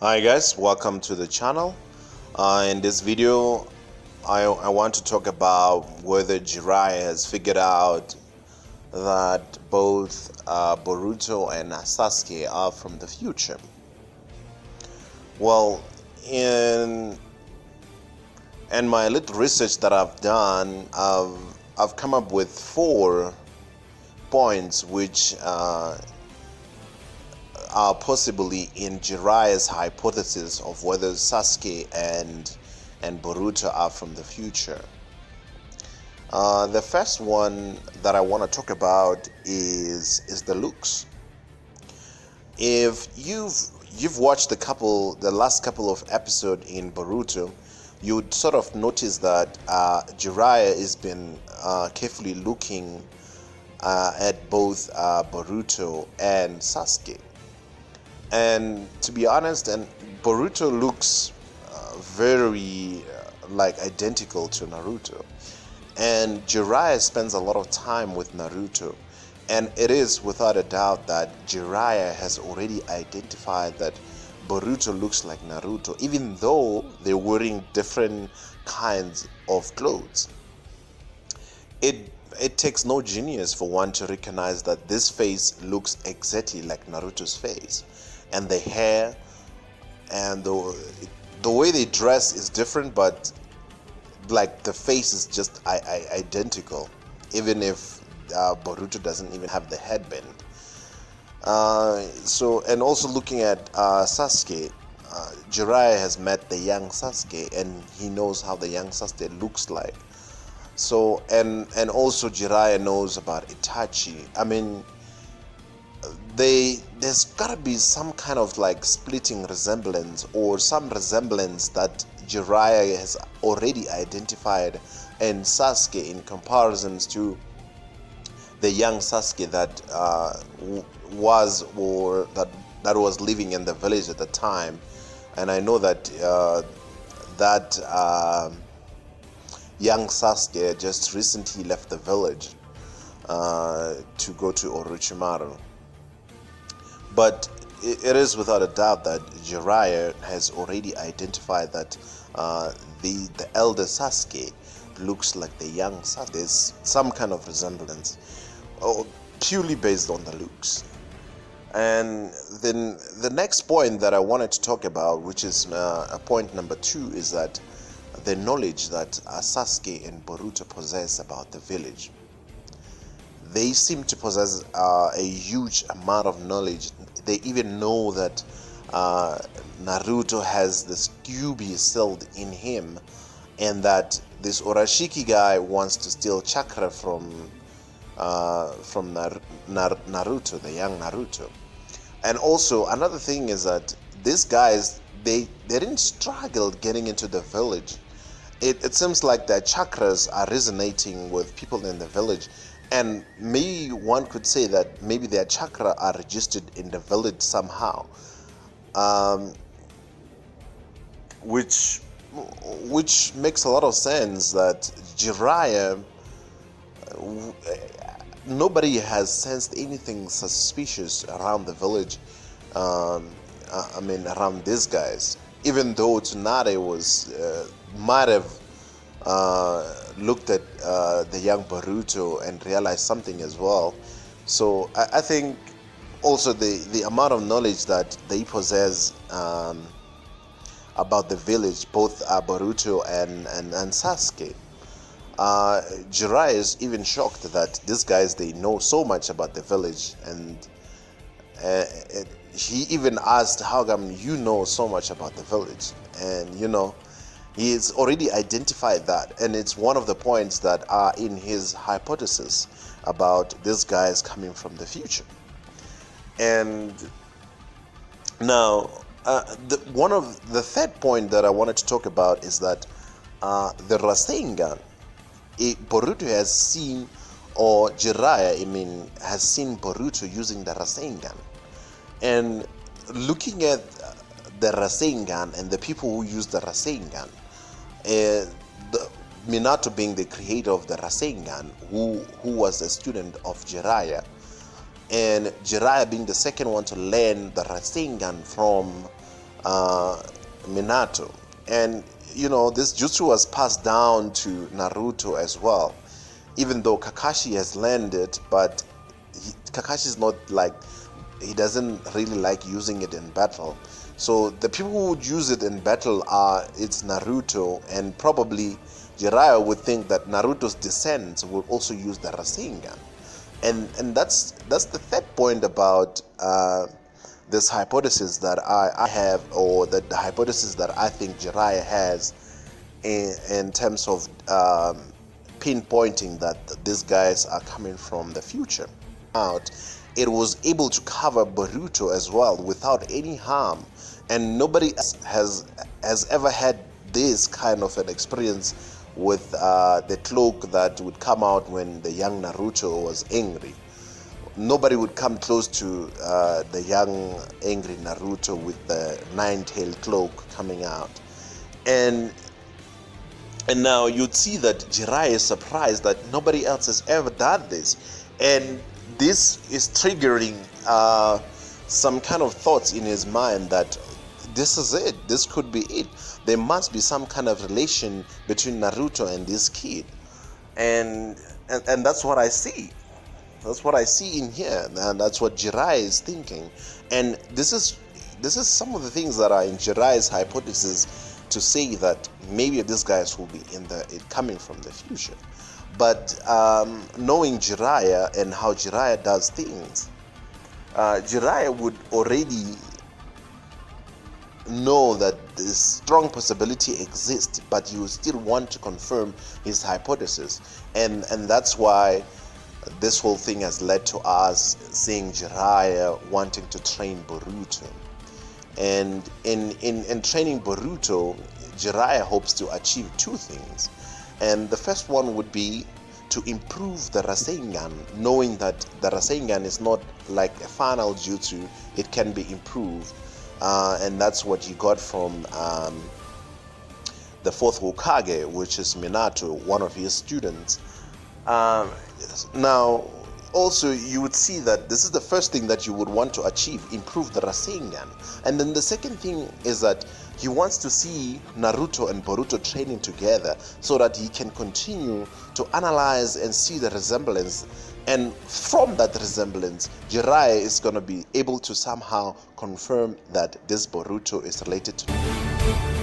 Hi guys, welcome to the channel. In this video, I want to talk about whether Jiraiya has figured out that both Boruto and Sasuke are from the future. Well, in my little research that I've done, I've come up with 4 points which are possibly in Jiraiya's hypothesis of whether Sasuke and Boruto are from the future. The first one that I want to talk about is the looks. If you've watched the last couple of episodes in Boruto, you'd sort of notice that Jiraiya has been carefully looking at both Boruto and Sasuke. And to be honest, and Boruto looks very like identical to Naruto, and Jiraiya spends a lot of time with Naruto, and it is without a doubt that Jiraiya has already identified that Boruto looks like Naruto, even though they're wearing different kinds of clothes. It takes no genius for one to recognize that this face looks exactly like Naruto's face, and the hair and the way they dress is different, but like the face is just identical, even if Boruto doesn't even have the headband. And also looking at Sasuke, Jiraiya has met the young Sasuke and he knows how the young Sasuke looks like. So and also Jiraiya knows about Itachi. I mean, there's gotta be some kind of like splitting resemblance or some resemblance that Jiraiya has already identified in Sasuke in comparisons to the young Sasuke that was living in the village at the time. And I know that young Sasuke just recently left the village to go to Orochimaru. But it is without a doubt that Jiraiya has already identified that the elder Sasuke looks like the young Sasuke. There's some kind of resemblance, purely based on the looks. And then the next point that I wanted to talk about, which is point number 2, is that the knowledge that Sasuke and Boruto possess about the village. They seem to possess a huge amount of knowledge. They even know that Naruto has this Kyuubi sealed in him, and that this Urashiki guy wants to steal chakra from Naruto, the young Naruto. And also another thing is that these guys, they didn't struggle getting into the village. It seems like their chakras are resonating with people in the village. And maybe one could say that maybe their chakra are registered in the village somehow, which makes a lot of sense. That Jiraiya, nobody has sensed anything suspicious around the village. Around these guys, even though Tsunade might have looked at the young Boruto and realized something as well. So I think also the amount of knowledge that they possess about the village, both Boruto and Sasuke. Jiraiya is even shocked that these guys, they know so much about the village, and he even asked, how come you know so much about the village? And he's already identified that, and it's one of the points that are in his hypothesis about these guys coming from the future. And now, the third point that I wanted to talk about is that the Rasengan, Boruto has seen, or Jiraiya, has seen Boruto using the Rasengan. And looking at the Rasengan and the people who use the Rasengan, Minato being the creator of the Rasengan, who was a student of Jiraiya, and Jiraiya being the second one to learn the Rasengan from uh, Minato. And this jutsu was passed down to Naruto as well, even though Kakashi has learned it. But Kakashi's not like, he doesn't really like using it in battle. So the people who would use it in battle it's Naruto, and probably Jiraiya would think that Naruto's descendants will also use the Rasengan. And that's the third point about this hypothesis that I have, or the hypothesis that I think Jiraiya has in terms of pinpointing that these guys are coming from the future. It was able to cover Boruto as well without any harm, and nobody else has ever had this kind of an experience with the cloak that would come out when the young Naruto was angry. Nobody would come close to the young angry Naruto with the nine-tailed cloak coming out. And now you'd see that Jiraiya is surprised that nobody else has ever done this. And this is triggering some kind of thoughts in his mind that this is it. This could be it. There must be some kind of relation between Naruto and this kid. And that's what I see. That's what I see in here. And that's what Jiraiya is thinking. And this is some of the things that are in Jiraiya's hypothesis, to say that maybe these guys will be coming from the future. But knowing Jiraiya and how Jiraiya does things, Jiraiya would already know that this strong possibility exists, but you still want to confirm his hypothesis. And that's why this whole thing has led to us seeing Jiraiya wanting to train Boruto. And in training Boruto, Jiraiya hopes to achieve two things. And the first one would be to improve the Rasengan, knowing that the Rasengan is not like a final jutsu, it can be improved. And that's what he got from the fourth Hokage, which is Minato, one of his students. Now, also, you would see that this is the first thing that you would want to achieve, improve the Rasengan. And then the second thing is that he wants to see Naruto and Boruto training together so that he can continue to analyze and see the resemblance. And from that resemblance, Jiraiya is going to be able to somehow confirm that this Boruto is related to